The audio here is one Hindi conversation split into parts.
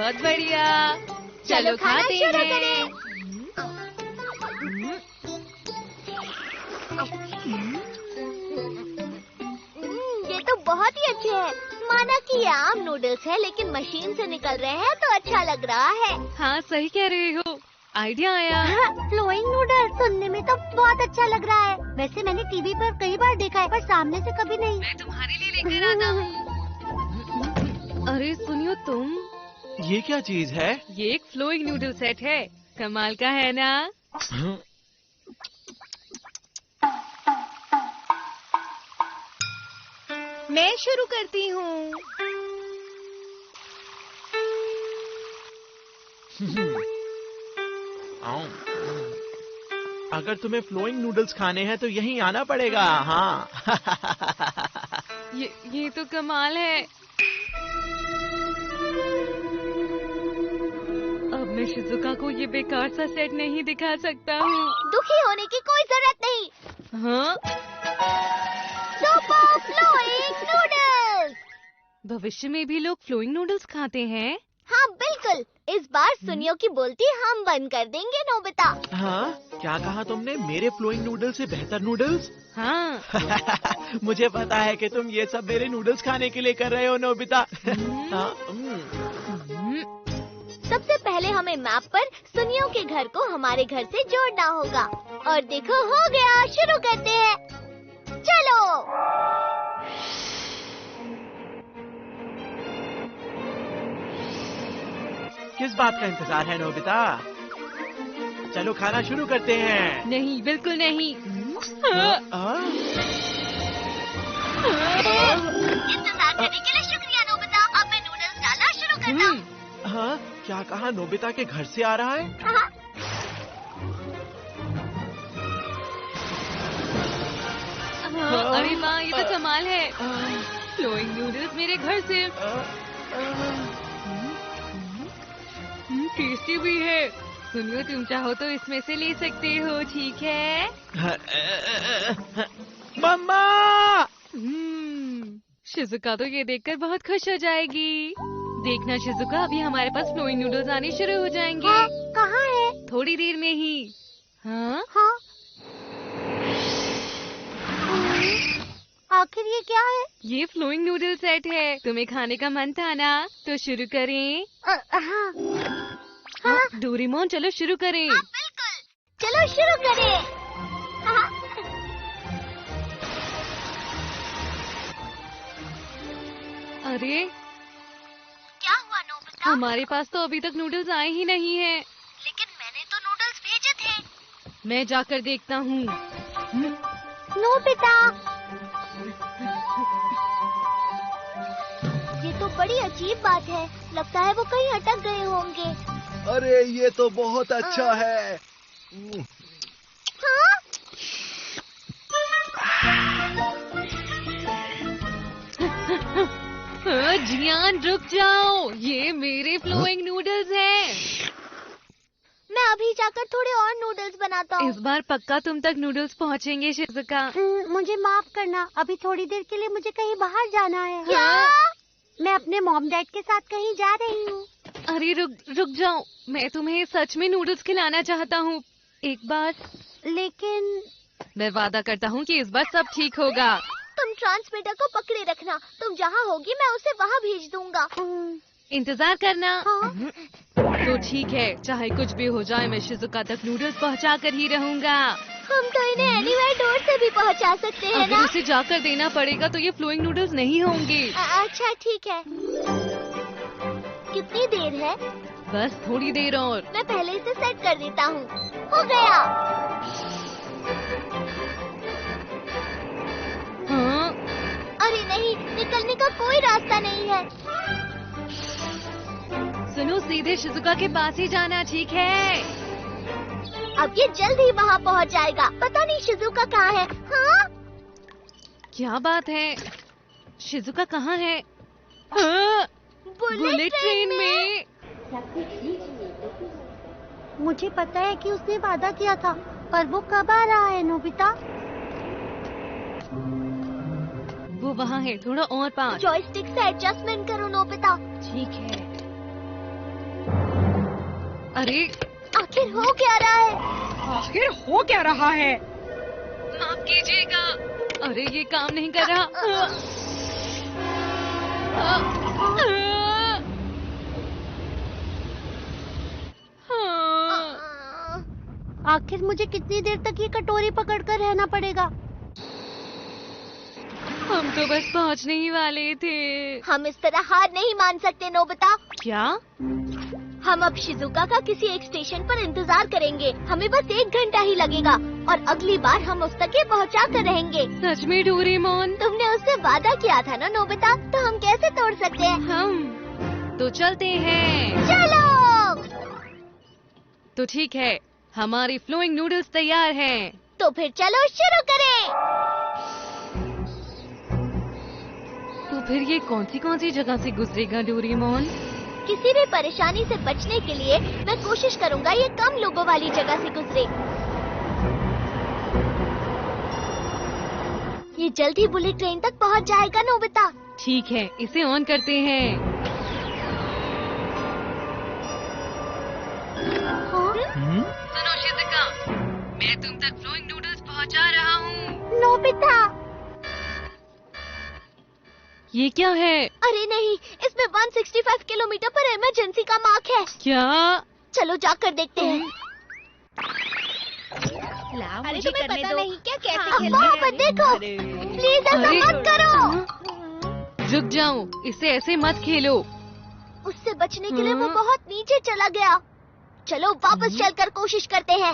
बहुत बढ़िया। चलो खाते हैं। ये तो बहुत ही अच्छे हैं। माना कि ये आम नूडल्स है, लेकिन मशीन से निकल रहे हैं तो अच्छा लग रहा है। हाँ सही कह रहे हो, आइडिया आया। फ्लोइंग नूडल्स सुनने में तो बहुत अच्छा लग रहा है। वैसे मैंने टीवी पर कई बार देखा है, पर सामने से कभी नहीं। मैं तुम्हारे लिए लेकर आता हूँ। अरे सुनियो तुम, ये क्या चीज है? ये एक फ्लोइंग नूडल सेट है। कमाल का है ना? मैं शुरू करती हूँ। अगर तुम्हें फ्लोइंग नूडल्स खाने हैं तो यहीं आना पड़ेगा। हाँ। ये तो कमाल है। अब मैं शिजुका को ये बेकार सा सेट नहीं दिखा सकता हूँ। दुखी होने की कोई जरूरत नहीं। हाँ? Super flowing noodles. भविष्य में भी लोग फ्लोइंग नूडल्स खाते हैं? हाँ बिल्कुल। इस बार सुनियो की बोलती हम बंद कर देंगे नोबिता। हाँ? क्या कहा तुमने? मेरे फ्लोइंग नूडल्स से बेहतर नूडल्स? हाँ। मुझे पता है कि तुम ये सब मेरे नूडल्स खाने के लिए कर रहे हो नोबिता। हाँ, सबसे पहले हमें मैप पर सुनियो के घर को हमारे घर से जोड़ना होगा। और देखो हो गया, शुरू करते हैं। चलो। किस बात का इंतजार है नोबिता? चलो खाना शुरू करते हैं। नहीं, बिल्कुल नहीं। इंतजार करने के लिए शुक्रिया नोबिता। अब मैं नूडल्स डालना शुरू करता हूँ। हाँ? क्या कहा? नोबिता के घर से आ रहा है? हाँ। अरे वाह, ये तो कमाल है। फ्लोइंग नूडल्स मेरे घर से। टेस्टी भी है। सुनियो, तुम चाहो तो इसमें से ले सकते हो, ठीक है? मम्मा! शिजुका तो ये देखकर बहुत खुश हो जाएगी। देखना शिजुका, अभी हमारे पास फ्लोइंग नूडल्स आने शुरू हो जाएंगे। हाँ, कहाँ है? थोड़ी देर में ही। हाँ? हाँ। आखिर ये क्या है? ये फ्लोइंग नूडल सेट है। तुम्हें खाने का मन था ना, तो शुरू करें? हाँ। हाँ। डोरेमोन, चलो शुरू करें। हाँ, बिल्कुल। चलो शुरू करें। हाँ। अरे क्या हुआ नोबिता? हमारे पास तो अभी तक नूडल्स आए ही नहीं हैं। लेकिन मैंने तो नूडल्स भेजे थे। मैं जाकर देखता हूँ। नोबिता, ये तो बड़ी अजीब बात है। लगता है वो कहीं अटक गए होंगे। अरे ये तो बहुत अच्छा है। हाँ? जियान रुक जाओ, ये मेरे फ्लोइंग नूडल्स हैं। मैं अभी जाकर थोड़े और नूडल्स बनाता हूँ। इस बार पक्का तुम तक नूडल्स पहुँचेंगे शिजुका। मुझे माफ करना, अभी थोड़ी देर के लिए मुझे कहीं बाहर जाना है। क्या? मैं अपने मॉम डैड के साथ कहीं जा रही हूँ। अरे रुक जाओ, मैं तुम्हें सच में नूडल्स खिलाना चाहता हूँ एक बार। लेकिन मैं वादा करता हूँ कि इस बार सब ठीक होगा। तुम ट्रांसमीटर को पकड़े रखना। तुम जहाँ होगी मैं उसे वहाँ भेज दूंगा। इंतजार करना। हाँ? तो ठीक है, चाहे कुछ भी हो जाए, मैं शिजुका तक नूडल्स पहुँचा कर ही रहूँगा। हम तो इन्हें एनीवेयर डोर से भी पहुँचा सकते हैं अगर ना? उसे जाकर देना पड़ेगा तो ये फ्लोइंग नूडल्स नहीं होंगे। अच्छा ठीक है। कितनी देर है? बस थोड़ी देर और। मैं पहले इसे सेट कर देता हूँ। हो गया। हाँ? अरे नहीं, निकलने का कोई रास्ता नहीं है। सुनो, सीधे शिजुका के पास ही जाना, ठीक है? अब ये जल्द ही वहाँ पहुँच जाएगा। पता नहीं शिजुका कहाँ है। हाँ? क्या बात है? शिजुका कहाँ है? हाँ? बुलेट ट्रेन में। मुझे पता है कि उसने वादा किया था, पर वो कब आ रहा है नोबिता? वो वहाँ है, थोड़ा और पास। जॉयस्टिक से एडजस्टमेंट करो नोबिता। ठीक है। अरे आखिर हो क्या रहा है? आखिर हो क्या रहा है? माफ कीजिएगा। अरे ये काम नहीं कर रहा। आखिर मुझे कितनी देर तक ये कटोरी पकड़कर रहना पड़ेगा? हम तो बस पहुंचने ही वाले थे। हम इस तरह हार नहीं मान सकते नोबिता। क्या? हम अब शिजुका का किसी एक स्टेशन पर इंतजार करेंगे। हमें बस 1 घंटा ही लगेगा और अगली बार हम उस तक ये पहुंचा कर रहेंगे। सच में डोरेमोन? तुमने उससे वादा किया था ना नोबिता, तो हम कैसे तोड़ सकते हैं? हम तो चलते हैं। चलो। तो ठीक है, हमारी फ्लोइंग नूडल्स तैयार हैं। तो फिर चलो शुरू करें। तो फिर ये कौन सी जगह से गुजरेगा डोरेमोन? किसी भी परेशानी से बचने के लिए मैं कोशिश करूंगा ये कम लोगों वाली जगह से गुजरे। ये जल्दी बुलेट ट्रेन तक पहुंच जाएगा नोबिता। ठीक है, इसे ऑन करते हैं। सुनो शिजुका, मैं तुम तक फ्लोइंग नूडल्स पहुंचा रहा हूँ। नोबिता। ये क्या है? अरे नहीं, इसमें 165 किलोमीटर पर इमरजेंसी का मार्क है। क्या? चलो जाकर देखते हैं। अरे तुम्हें पता नहीं क्या कैसे खेलना वहाँ है? पर देखो। प्लीज ऐसा अरे। मत करो। रुक जाओ, इसे ऐसे मत खेलो। उससे बचने के लिए वो बहुत नीचे चला गया। चलो वापस चलकर कोशिश करते हैं।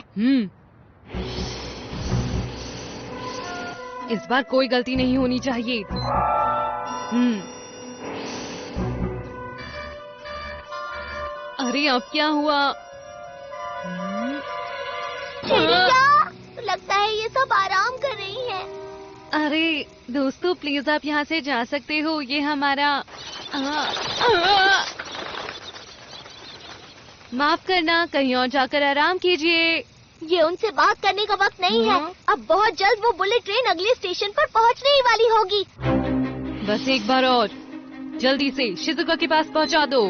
इस बार कोई गलती नहीं होनी चाहिए। अरे अब क्या हुआ? चिड़िया, लगता है ये सब आराम कर रही हैं। अरे दोस्तों, प्लीज आप यहाँ से जा सकते हो। ये हमारा माफ करना, कहीं और जाकर आराम कीजिए। ये उनसे बात करने का वक्त नहीं है। अब बहुत जल्द वो बुलेट ट्रेन अगले स्टेशन पर पहुंचने ही वाली होगी। बस एक बार और, जल्दी से शिजुका के पास पहुंचा दो।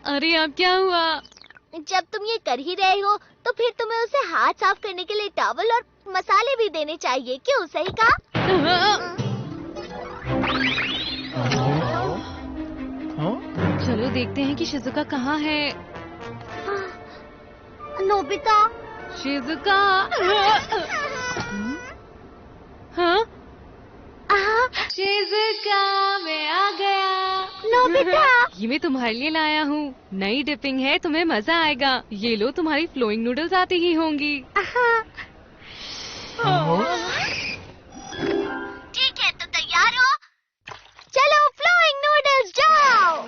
अरे अब क्या हुआ? जब तुम ये कर ही रहे हो, तो फिर तुम्हें उसे हाथ साफ करने के लिए टॉवल और मसाले भी देने चाहिए। क्यों, सही कहा? चलो देखते हैं कि शिजुका कहाँ है। नोबिता। शिजुका। हाँ? शिजुका, मैं आ गया। नोबिता। ये मैं तुम्हारे लिए लाया हूँ। नई डिपिंग है, तुम्हें मजा आएगा। ये लो, तुम्हारी फ्लोइंग नूडल्स आती ही होंगी। ठीक है, तो तैयार हो? चलो फ्लोइंग नूडल्स जाओ।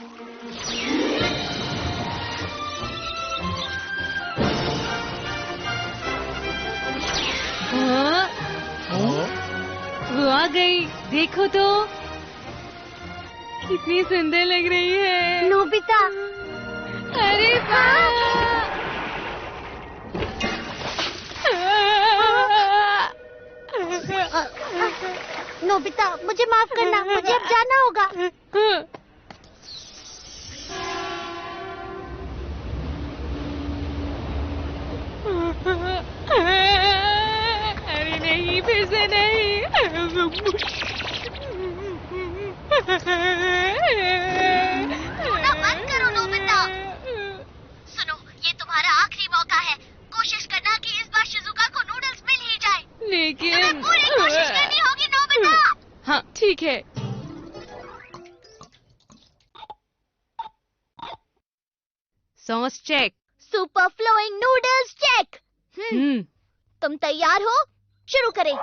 हाँ? वो आ गई, देखो तो कितनी सुंदर लग रही है। नोबिता। अरे नोबिता, मुझे माफ करना, मुझे अब जाना होगा। अरे नहीं, फिर से नहीं। रोना बंद करो नोबिता। सुनो, ये तुम्हारा आखिरी मौका है। कोशिश करना कि इस बार शिजुका को नूडल्स मिल ही जाए। लेकिन तुम्हें पूरी कोशिश करनी होगी नोबिता। हाँ ठीक है। Sauce check. Super flowing noodles check. तुम तैयार हो? शुरू करें।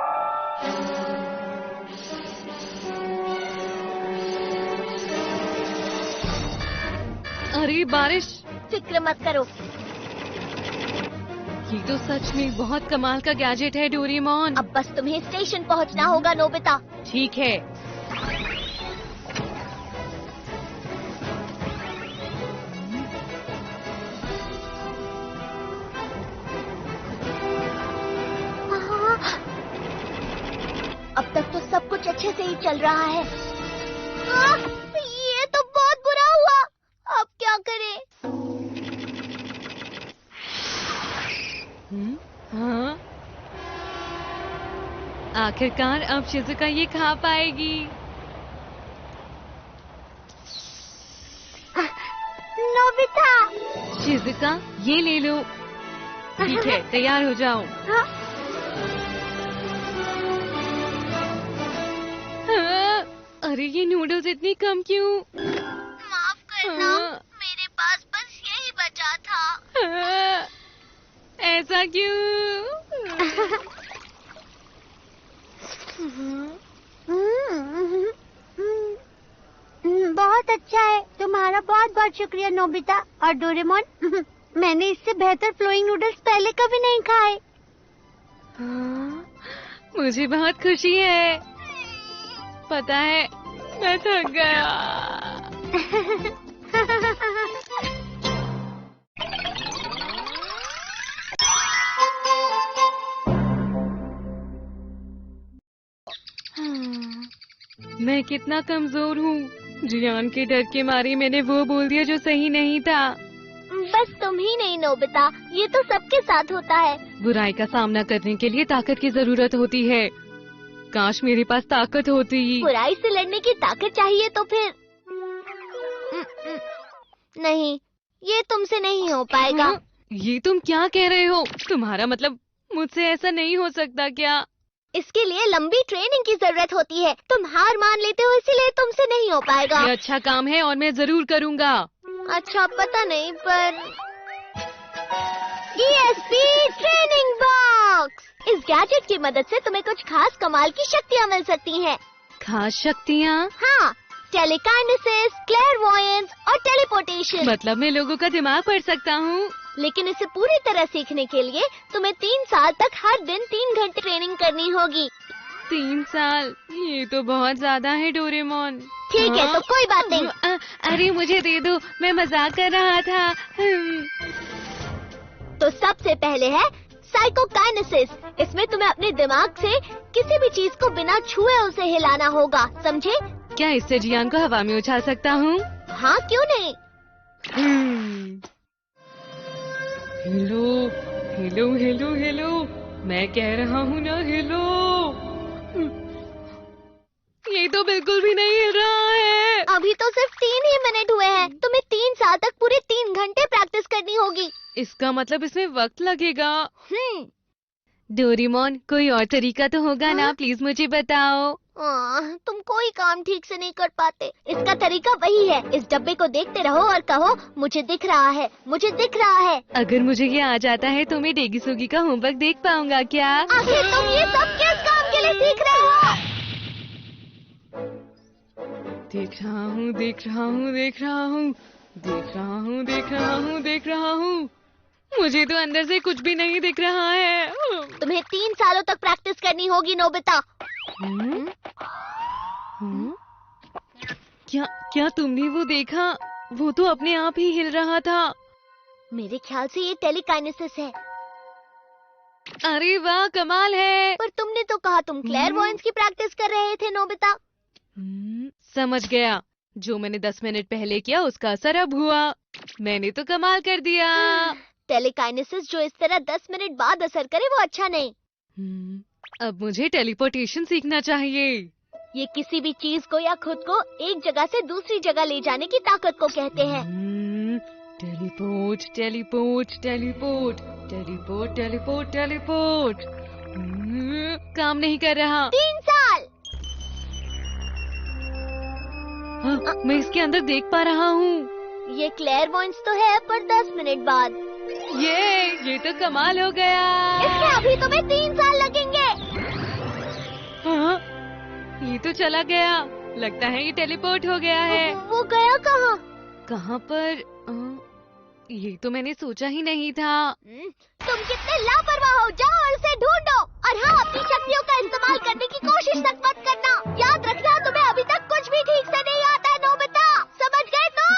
अरे बारिश। फिक्र मत करो। ये तो सच में बहुत कमाल का गैजेट है डोरेमोन। अब बस तुम्हें स्टेशन पहुंचना होगा नोबिता। ठीक है। अब तक तो सब कुछ अच्छे से ही चल रहा है। ये तो बहुत बुरा हुआ। अब क्या करें? आखिरकार अब शिजुका ये खा पाएगी। नोबिता। शिजुका ये ले लो। ठीक है, तैयार हो जाओ। हाँ? हाँ, अरे ये नूडल्स इतनी कम क्यों? माफ करना, मेरे पास बस यही बचा था। हाँ, ऐसा क्यों? बहुत अच्छा है। तुम्हारा बहुत बहुत शुक्रिया नोबिता और डोरेमोन। मैंने इससे बेहतर फ्लोइंग नूडल्स पहले कभी नहीं खाए। हाँ, मुझे बहुत खुशी है। पता है, मैं थक गया। मैं कितना कमजोर हूँ। जियान के डर के मारे मैंने वो बोल दिया जो सही नहीं था। बस तुम ही नहीं नोबिता, ये तो सबके साथ होता है। बुराई का सामना करने के लिए ताकत की जरूरत होती है। काश मेरे पास ताकत होती। बुराई से लड़ने की ताकत चाहिए तो फिर नहीं, ये तुमसे नहीं हो पाएगा। हाँ, ये तुम क्या कह रहे हो? तुम्हारा मतलब मुझसे ऐसा नहीं हो सकता क्या? इसके लिए लंबी ट्रेनिंग की जरूरत होती है। तुम हार मान लेते हो, इसीलिए तुमसे नहीं हो पाएगा। ये अच्छा काम है और मैं जरूर करूँगा। अच्छा, पता नहीं, पर ESP ट्रेनिंग बॉक्स, इस गैजेट की मदद से तुम्हें कुछ खास कमाल की शक्तियाँ मिल सकती हैं। खास शक्तियाँ? हाँ, टेलीकाइनेसिस, क्लेयरवॉयंस और टेलीपोर्टेशन। मतलब मैं लोगों का दिमाग पढ़ सकता हूँ? लेकिन इसे पूरी तरह सीखने के लिए तुम्हें 3 साल तक हर दिन 3 घंटे ट्रेनिंग करनी होगी। 3 साल? ये तो बहुत ज्यादा है डोरेमोन। ठीक है, तो कोई बात नहीं। अरे मुझे दे दो, मैं मजाक कर रहा था। तो सबसे पहले है साइकोकाइनेसिस। इसमें तुम्हें अपने दिमाग से किसी भी चीज को बिना छुए उसे हिलाना होगा, समझे? क्या इससे जियान को हवा में उछाल सकता हूँ? हाँ, क्यों नहीं। हेलो हेलो हेलो हेलो, मैं कह रहा हूँ ना, हेलो। ये तो बिल्कुल भी नहीं हिल रहा है। अभी तो सिर्फ 3 ही मिनट हुए हैं। तुम्हें 3 साल तक पूरे 3 घंटे प्रैक्टिस करनी होगी। इसका मतलब इसमें वक्त लगेगा। डोरेमोन, कोई और तरीका तो होगा ना? प्लीज मुझे बताओ। तुम कोई काम ठीक से नहीं कर पाते। इसका तरीका वही है, इस डब्बे को देखते रहो और कहो मुझे दिख रहा है, मुझे दिख रहा है। अगर मुझे ये आ जाता है तो मैं डेगी सोगी का होमवर्क देख पाऊंगा क्या? आखिर तुम ये सब किस काम के लिए सीख रहे हो? देख रहा हूँ, देख रहा हूँ, देख रहा हूँ, देख रहा हूँ, देख रहा हूँ, देख रहा हूँ। मुझे तो अंदर से कुछ भी नहीं दिख रहा है। तुम्हें 3 सालों तक प्रैक्टिस करनी होगी नोबिता। क्या तुमने वो देखा? वो तो अपने आप ही हिल रहा था। मेरे ख्याल से ये टेलीकाइनेसिस है। अरे वाह, कमाल है। पर तुमने तो कहा तुम क्लेयरवॉयंस की प्रैक्टिस कर रहे थे नोबिता। समझ गया। जो मैंने 10 मिनट पहले किया उसका असर अब हुआ। मैंने तो कमाल कर दिया। टेलीकाइनेसिस जो इस तरह 10 मिनट बाद असर करे वो अच्छा नहीं। अब मुझे टेलीपोर्टेशन सीखना चाहिए। ये किसी भी चीज को या खुद को एक जगह से दूसरी जगह ले जाने की ताकत को कहते हैं। Teleport teleport teleport teleport teleport teleport. काम नहीं कर रहा। 3 साल। मैं इसके अंदर देख पा रहा हूँ। ये क्लेयरवॉयंस तो है, पर 10 मिनट बाद। ये तो कमाल हो गया। इसके अभी तुम्हें 3 साल लगेंगे। हाँ, ये तो चला गया। लगता है ये टेलीपोर्ट हो गया है। वो गया कहाँ? कहाँ पर? ये तो मैंने सोचा ही नहीं था। तुम कितने लापरवाह हो, जाओ और उसे ढूंढो। और हाँ, अपनी शक्तियों का इस्तेमाल करने की कोशिश तक मत करना। याद रखना, तुम्हें अभी तक कुछ भी ठीक से नहीं आता है नोबिता, समझ गए तुम?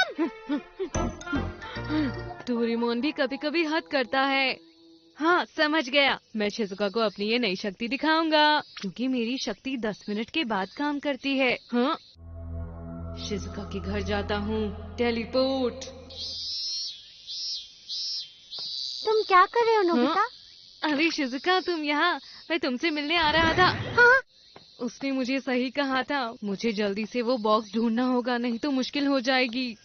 डोरेमोन भी कभी कभी हद करता है। हाँ, समझ गया। मैं शिजुका को अपनी ये नई शक्ति दिखाऊंगा, क्योंकि मेरी शक्ति 10 मिनट के बाद काम करती है। हाँ, शिजुका के घर जाता हूँ। टेलीपोर्ट। तुम क्या कर रहे हो नोबिता? अरे शिजुका, तुम यहाँ। मैं तुमसे मिलने आ रहा था। हाँ? उसने मुझे सही कहा था। मुझे जल्दी से वो बॉक्स ढूंढना होगा, नहीं तो मुश्किल हो जाएगी।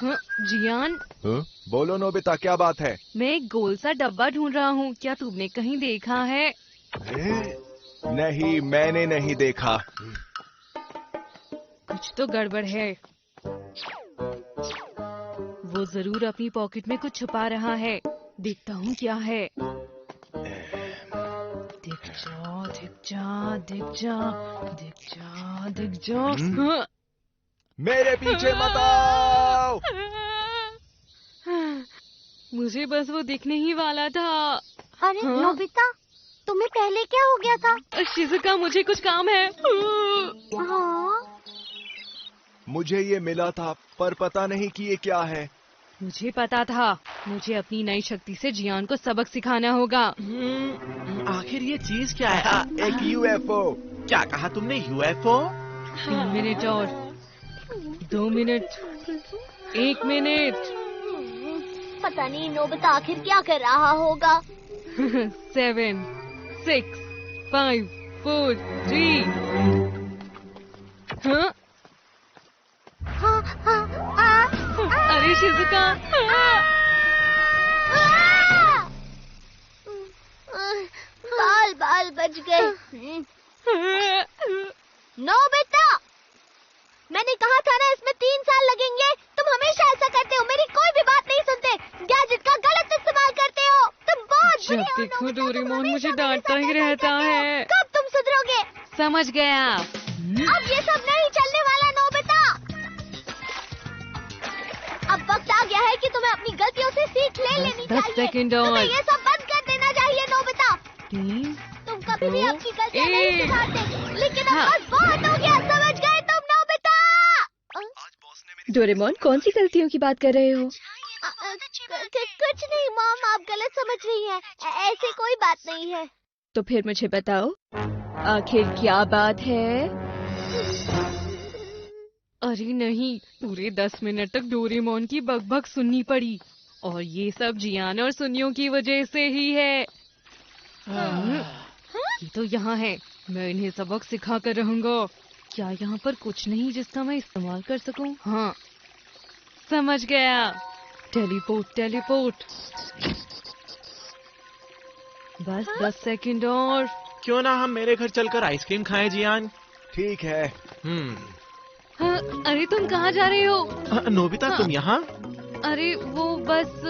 हाँ, जियान। हाँ? बोलो नोबिता, क्या बात है? मैं एक गोल सा डब्बा ढूंढ रहा हूँ, क्या तुमने कहीं देखा है? नहीं, मैंने नहीं देखा। कुछ तो गड़बड़ है। वो जरूर अपनी पॉकेट में कुछ छुपा रहा है। देखता हूँ क्या है। दिख जा, दिख जा, दिख जा, दिख जा, दिख जा। हाँ। मेरे पीछे मत आओ। मुझे बस वो दिखने ही वाला था। अरे हाँ? नोबिता, तुम्हें पहले क्या हो गया था? शिजुका, मुझे कुछ काम है। हाँ? मुझे ये मिला था, पर पता नहीं कि ये क्या है। मुझे पता था, मुझे अपनी नई शक्ति से जियान को सबक सिखाना होगा। आखिर ये चीज क्या है? एक यूएफओ। क्या कहा तुमने? यूएफओ? 3 मिनट और 2 मिनट, 1 मिनट। पता नहीं नोबिता आखिर क्या कर रहा होगा। 7, 6, 5, 4, 3। हाँ? हाँ, हाँ, अरे शिजुका, बाल बाल बच गए। नोबिता, मैंने कहा था ना इसमें 3 साल लगेंगे। तुम हमेशा ऐसा करते हो, मेरी कोई भी बात नहीं सुनते, गैजेट का गलत इस्तेमाल करते हो। तुम बहुत बुरे जब हो देखो नोबिता, डोरेमोन तुम मुझे हमेशा डांटता मेरे ही साथ ऐसा रहता करते हो। है। कब तुम सुधरोगे? समझ गया। अब ये सब नहीं चलने वाला नोबिता। अब वक्त आ गया है कि तुम्हें अपनी गलतियों से सीख ले लेनी 10 चाहिए। सेकंड तुम्हें और। ये सब बंद कर देना चाहिए नोबिता। 3, तुम कभी भी 2, अपनी गलतियां नहीं 1। सुधारते, लेकिन अब हाँ। बस बहुत हो गया। समझ गए तुम नोबिता? डोरेमोन, कौन सी गलतियों की बात कर रहे हो? कुछ नहीं मॉम, आप गलत समझ रही हैं। ऐसी कोई बात नहीं है। तो फिर मुझे बताओ, आखिर क्या बात है? अरे नहीं, पूरे 10 मिनट तक डोरेमोन की बकबक सुननी पड़ी, और ये सब जियान और सुनियों की वजह से ही है। ये तो यहाँ है, मैं इन्हें सबक सिखा कर रहूंगा। क्या यहाँ पर कुछ नहीं जिसका मैं इस्तेमाल कर सकूं? हाँ, समझ गया। Teleport, teleport. बस 10 सेकंड और। क्यों ना हम मेरे घर चलकर आइसक्रीम खाएं जियान? ठीक है। हाँ, अरे तुम कहाँ जा रहे हो? नोबिता, तुम यहाँ? अरे वो बस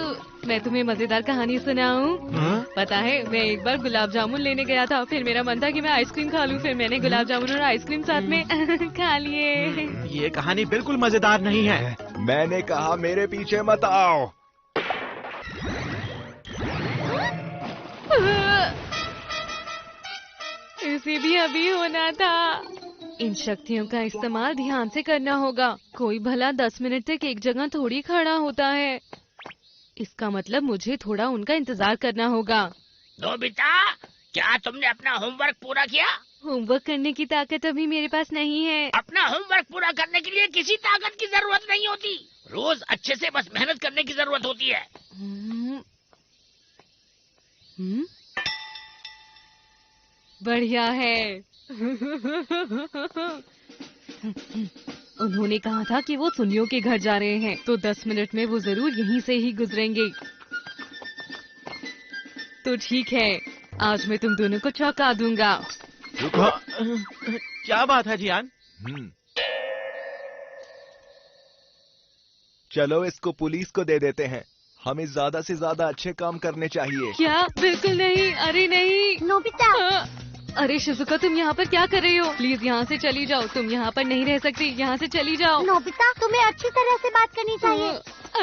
मैं तुम्हें मजेदार कहानी सुनाऊं? हाँ? पता है, मैं एक बार गुलाब जामुन लेने गया था, फिर मेरा मन था कि मैं आइसक्रीम खा लूं, फिर मैंने गुलाब जामुन और आइसक्रीम साथ में खा लिए। ये कहानी बिल्कुल मजेदार नहीं है। मैंने कहा मेरे पीछे मत आओ। इसे भी अभी होना था। इन शक्तियों का इस्तेमाल ध्यान से करना होगा। कोई भला 10 मिनट तक एक जगह थोड़ी खड़ा होता है। इसका मतलब मुझे थोड़ा उनका इंतजार करना होगा। नोबिता, क्या तुमने अपना होमवर्क पूरा किया? होमवर्क करने की ताकत अभी मेरे पास नहीं है। अपना होमवर्क पूरा करने के लिए किसी ताकत की जरूरत नहीं होती। रोज अच्छे से बस मेहनत करने की जरूरत होती है। बढ़िया है। उन्होंने कहा था कि वो सुनियों के घर जा रहे हैं, तो 10 मिनट में वो जरूर यहीं से ही गुजरेंगे। तो ठीक है, आज मैं तुम दोनों को चौंका दूंगा। क्या बात है जियान? चलो इसको पुलिस को दे देते हैं। हमें ज्यादा से ज्यादा अच्छे काम करने चाहिए। क्या? बिल्कुल नहीं। अरे नहीं नोबिता, अरे शिजुका, तुम यहाँ पर क्या कर रही हो? प्लीज यहाँ से चली जाओ। तुम यहाँ पर नहीं रह सकती, यहाँ से चली जाओ। नोबिता, तुम्हें अच्छी तरह से बात करनी चाहिए।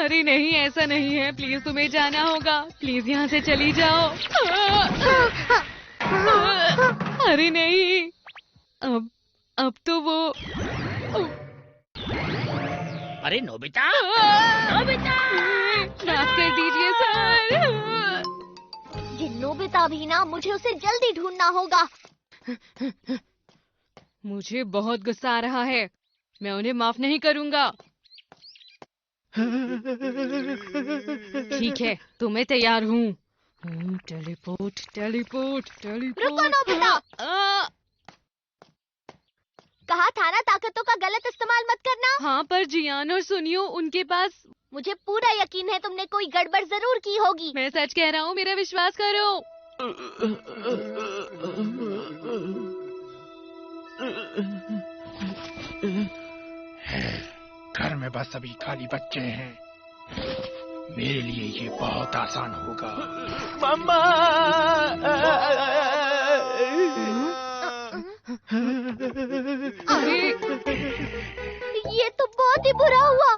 अरे नहीं, ऐसा नहीं है। प्लीज तुम्हें जाना होगा। प्लीज यहाँ से चली जाओ। अरे नहीं, अब तो वो। अरे नोबिता, माफ कर दीजिए सर। ये नोबिता भी ना, मुझे उसे जल्दी ढूंढना होगा। मुझे बहुत गुस्सा आ रहा है। मैं उन्हें माफ नहीं करूंगा। ठीक है, तो मैं तैयार हूँ। Teleport, teleport, teleport. रुको नोबिता। कहा था ना ताकतों का गलत इस्तेमाल मत करना। हाँ, पर जियान और सुनियो उनके पास। मुझे पूरा यकीन है तुमने कोई गड़बड़ जरूर की होगी। मैं सच कह रहा हूँ, मेरा विश्वास करो। घर में बस अभी खाली बच्चे हैं, मेरे लिए ये बहुत आसान होगा। मम्मा! अरे ये तो बहुत ही बुरा हुआ।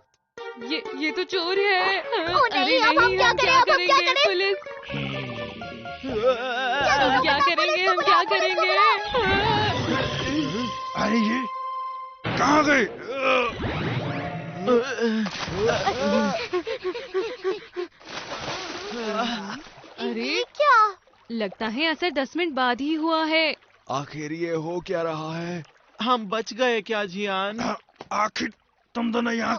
ये तो चोर है। ओ नहीं, अरे अब हम नहीं, क्या हम करें, क्या अब हम क्या करेंगे? करें? पुलिस! चलो, हम क्या पुलिस करेंगे? को हम बुलाओ, क्या पुलिस को करेंगे? अरे ये कहाँ गए? अरे ये क्या? लगता है असर 10 मिनट बाद ही हुआ है। आखिर ये हो क्या रहा है? हम बच गए क्या जियान? आखिर तुम दोनों यहाँ